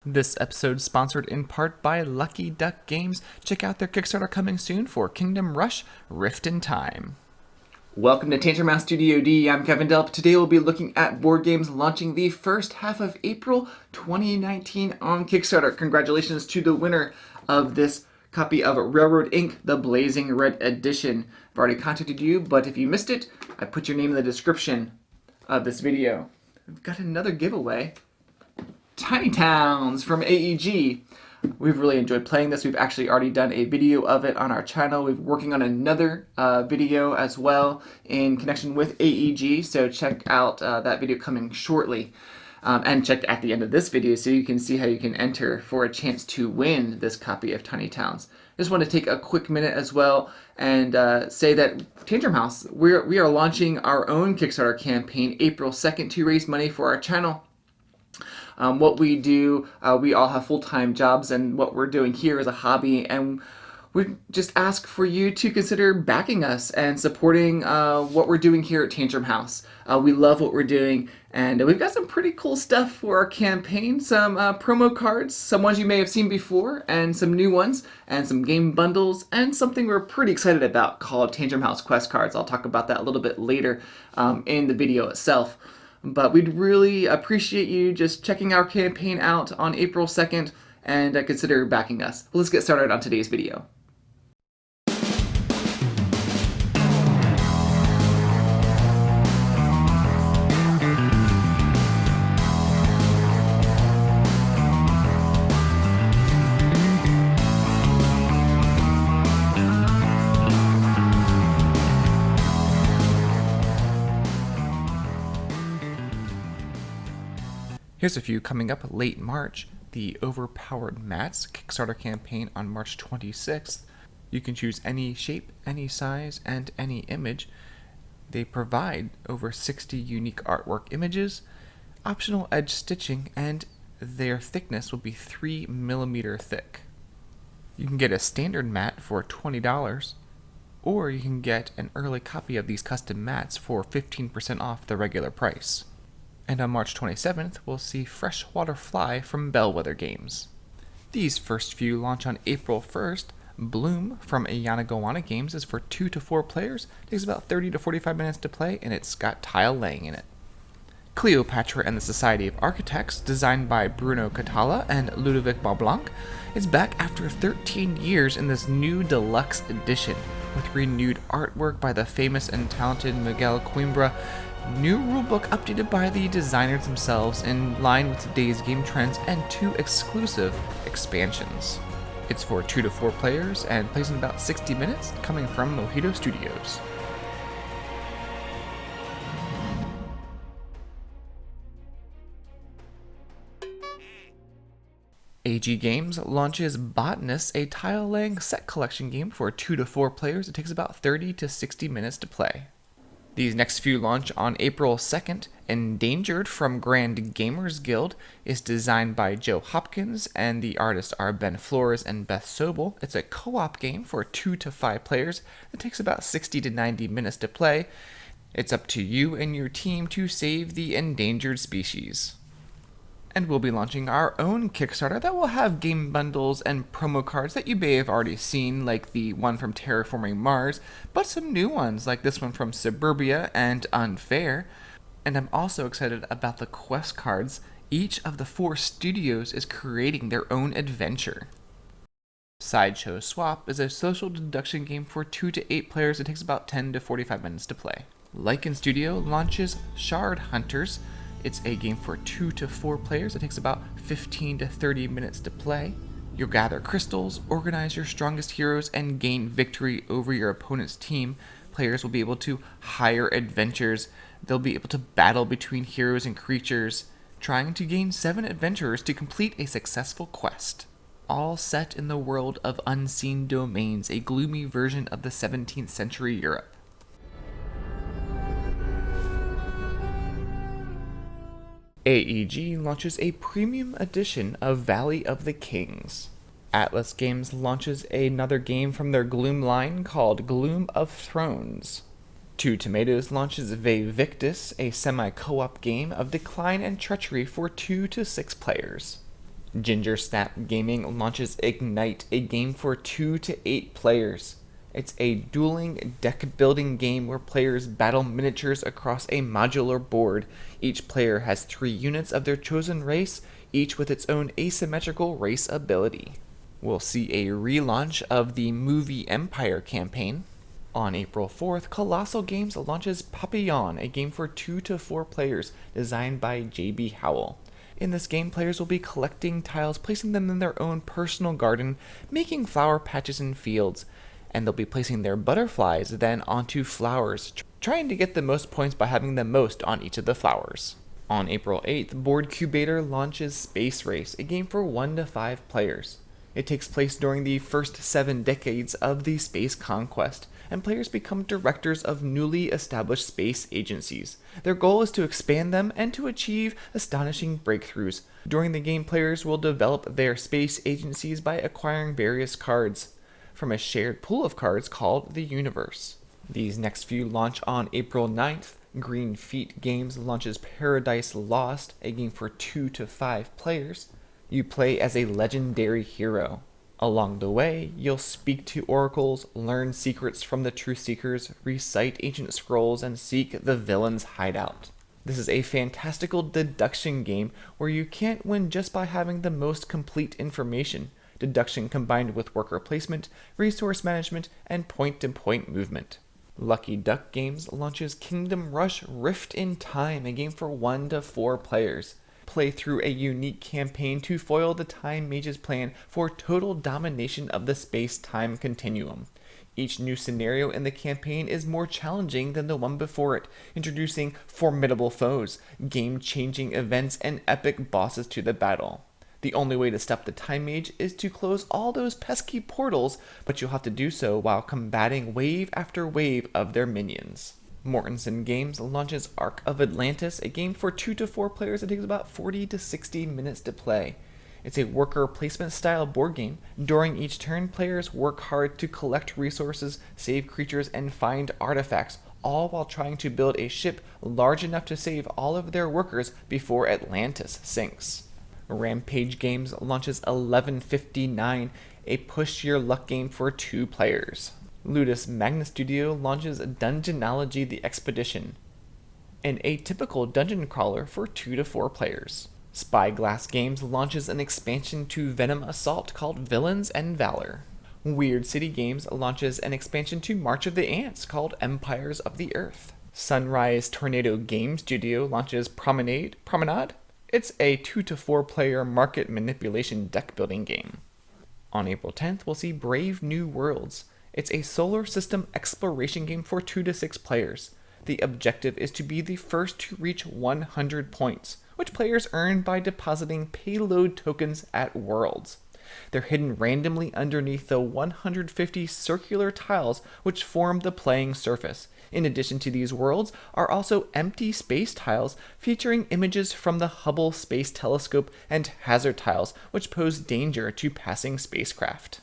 This episode is sponsored in part by Lucky Duck Games. Check out their Kickstarter coming soon for Kingdom Rush Rift in Time. Welcome to Tantrum House Studio D. I'm Kevin Delp. Today we'll be looking at board games launching the first half of April 2019 on Kickstarter. Congratulations to the winner of this copy of Railroad Inc., the Blazing Red Edition. I've already contacted you, but if you missed it, I put your name in the description of this video. We've got another giveaway. Tiny Towns from AEG. We've really enjoyed playing this. We've actually already done a video of it on our channel. We're working on another video as well in connection with AEG, so check out that video coming shortly. And check at the end of this video so you can see how you can enter for a chance to win this copy of Tiny Towns. I just want to take a quick minute as well and say that Tantrum House, we are launching our own Kickstarter campaign April 2nd to raise money for our channel. What we do, we all have full-time jobs, and what we're doing here is a hobby, and we just ask for you to consider backing us and supporting what we're doing here at Tantrum House. We love what we're doing, and we've got some pretty cool stuff for our campaign. Some promo cards, some ones you may have seen before, and some new ones, and some game bundles, and something we're pretty excited about called Tantrum House Quest Cards. I'll talk about that a little bit later in the video itself. But we'd really appreciate you just checking our campaign out on April 2nd and consider backing us. Let's get started on today's video. Here's a few coming up late March. The Overpowered Mats Kickstarter campaign on March 26th. You can choose any shape, any size, and any image. They provide over 60 unique artwork images, optional edge stitching, and their thickness will be 3mm thick. You can get a standard mat for $20, or you can get an early copy of these custom mats for 15% off the regular price. And on March 27th, we'll see Freshwater Fly from Bellwether Games. These first few launch on April 1st. Blume from Yanagawana Games is for 2 to 4 players. It takes about 30 to 45 minutes to play, and it's got tile laying in it. Cleopatra and the Society of Architects, designed by Bruno Catala and Ludovic Blanc, is back after 13 years in this new deluxe edition, with renewed artwork by the famous and talented Miguel Coimbra. New rulebook updated by the designers themselves in line with today's game trends, and 2 exclusive expansions. It's for 2 to 4 players and plays in about 60 minutes, coming from Mojito Studios. AG Games launches Botanists, a tile-laying set collection game for 2 to 4 players. It takes about 30 to 60 minutes to play. These next few launch on April 2nd. Endangered from Grand Gamers Guild is designed by Joe Hopkins, and the artists are Ben Flores and Beth Sobel. It's a co-op game for 2 to 5 players. It takes about 60 to 90 minutes to play. It's up to you and your team to save the endangered species. And we'll be launching our own Kickstarter that will have game bundles and promo cards that you may have already seen, like the one from Terraforming Mars, but some new ones like this one from Suburbia and Unfair. And I'm also excited about the quest cards. Each of the 4 studios is creating their own adventure. Sideshow Swap is a social deduction game for 2 to 8 players. It takes about 10 to 45 minutes to play. Lycan Studio launches Shardhunters. It's a game for 2 to 4 players. It takes about 15 to 30 minutes to play. You'll gather crystals, organize your strongest heroes, and gain victory over your opponent's team. Players will be able to hire adventures. They'll be able to battle between heroes and creatures, trying to gain 7 adventurers to complete a successful quest. All set in the world of Unseen Domains, a gloomy version of the 17th century Europe. AEG launches a premium edition of Valley of the Kings. Atlas Games launches another game from their Gloom line called Gloom of Thrones. Two Tomatoes launches Vae Victis, a semi-co-op game of decline and treachery for 2 to 6 players. Ginger Snap Gaming launches Ignite, a game for 2 to 8 players. It's a dueling deck-building game where players battle miniatures across a modular board. Each player has 3 units of their chosen race, each with its own asymmetrical race ability. We'll see a relaunch of the Movie Empire campaign. On April 4th, Colossal Games launches Papillon, a game for 2 to 4 players, designed by J.B. Howell. In this game, players will be collecting tiles, placing them in their own personal garden, making flower patches and fields, and they'll be placing their butterflies then onto flowers, trying to get the most points by having the most on each of the flowers. On April 8th, Board Cubator launches Space Race, a game for 1 to 5 players. It takes place during the first 7 decades of the space conquest, and players become directors of newly established space agencies. Their goal is to expand them and to achieve astonishing breakthroughs. During the game, players will develop their space agencies by acquiring various cards from a shared pool of cards called the Universe. These next few launch on April 9th. Green Feet Games launches Paradise Lost, a game for 2 to 5 players. You play as a legendary hero. Along the way, you'll speak to oracles, learn secrets from the truth seekers, recite ancient scrolls, and seek the villain's hideout. This is a fantastical deduction game where you can't win just by having the most complete information. Deduction combined with worker placement, resource management, and point-to-point movement. Lucky Duck Games launches Kingdom Rush Rift in Time, a game for 1 to 4 players. Play through a unique campaign to foil the Time Mage's plan for total domination of the space-time continuum. Each new scenario in the campaign is more challenging than the one before it, introducing formidable foes, game-changing events, and epic bosses to the battle. The only way to stop the Time Mage is to close all those pesky portals, but you'll have to do so while combating wave after wave of their minions. Mortensen Games launches Ark of Atlantis, a game for 2 to 4 players that takes about 40 to 60 minutes to play. It's a worker placement style board game. During each turn, players work hard to collect resources, save creatures, and find artifacts, all while trying to build a ship large enough to save all of their workers before Atlantis sinks. Rampage Games launches 1159, a push your luck game for 2 players. Ludus Magna Studio launches Dungeonology the Expedition, an atypical dungeon crawler for 2 to 4 players. Spyglass Games launches an expansion to Venom Assault called Villains and Valor. Weird City Games launches an expansion to March of the Ants called Empires of the Earth. Sunrise Tornado Game Studio launches Promenade? It's a 2 to 4 player market manipulation deck building game. On April 10th, we'll see Brave New Worlds. It's a solar system exploration game for 2 to 6 players. The objective is to be the first to reach 100 points, which players earn by depositing payload tokens at worlds. They're hidden randomly underneath the 150 circular tiles which form the playing surface. In addition to these worlds are also empty space tiles featuring images from the Hubble Space Telescope and hazard tiles which pose danger to passing spacecraft.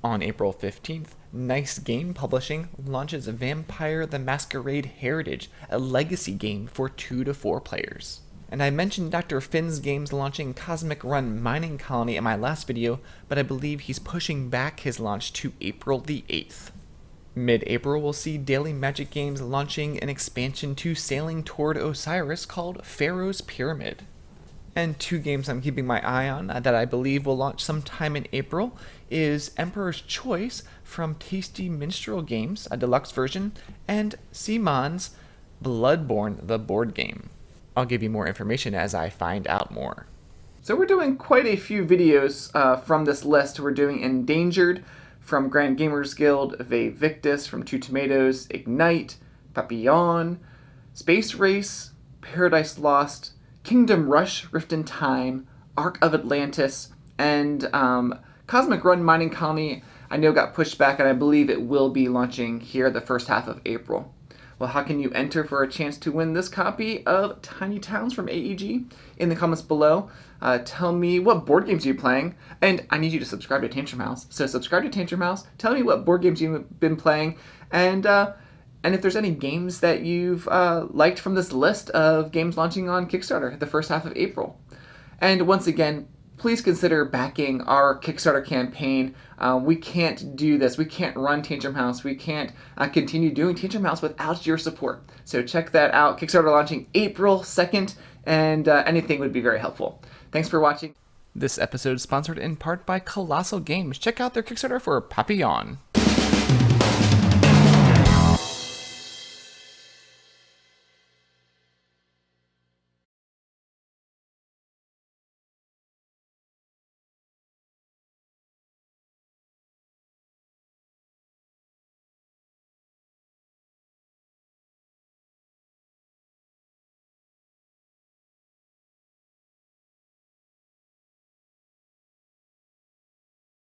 On April 15th, Nice Game Publishing launches Vampire the Masquerade Heritage, a legacy game for 2 to 4 players. And I mentioned Dr. Finn's Games launching Cosmic Run Mining Colony in my last video, but I believe he's pushing back his launch to April the 8th. Mid-April, we'll see Daily Magic Games launching an expansion to Sailing Toward Osiris called Pharaoh's Pyramid. And 2 games I'm keeping my eye on that I believe will launch sometime in April is Emperor's Choice from Tasty Minstrel Games, a deluxe version, and Simon's Bloodborne, the board game. I'll give you more information as I find out more. So we're doing quite a few videos from this list. We're doing Endangered from Grand Gamers Guild, Vae Victis from Two Tomatoes, Ignite, Papillon, Space Race, Paradise Lost, Kingdom Rush Rift in Time, Ark of Atlantis, and Cosmic Run Mining Colony I know got pushed back, and I believe it will be launching here the first half of April. Well, how can you enter for a chance to win this copy of Tiny Towns from AEG? In the comments below, tell me what board games you're playing, and I need you to subscribe to Tantrum House. So subscribe to Tantrum House, tell me what board games you've been playing, and if there's any games that you've liked from this list of games launching on Kickstarter the first half of April. And once again, please consider backing our Kickstarter campaign. We can't do this. We can't run Tantrum House. We can't continue doing Tantrum House without your support. So check that out. Kickstarter launching April 2nd, and anything would be very helpful. Thanks for watching. This episode is sponsored in part by Colossal Games. Check out their Kickstarter for Papillon.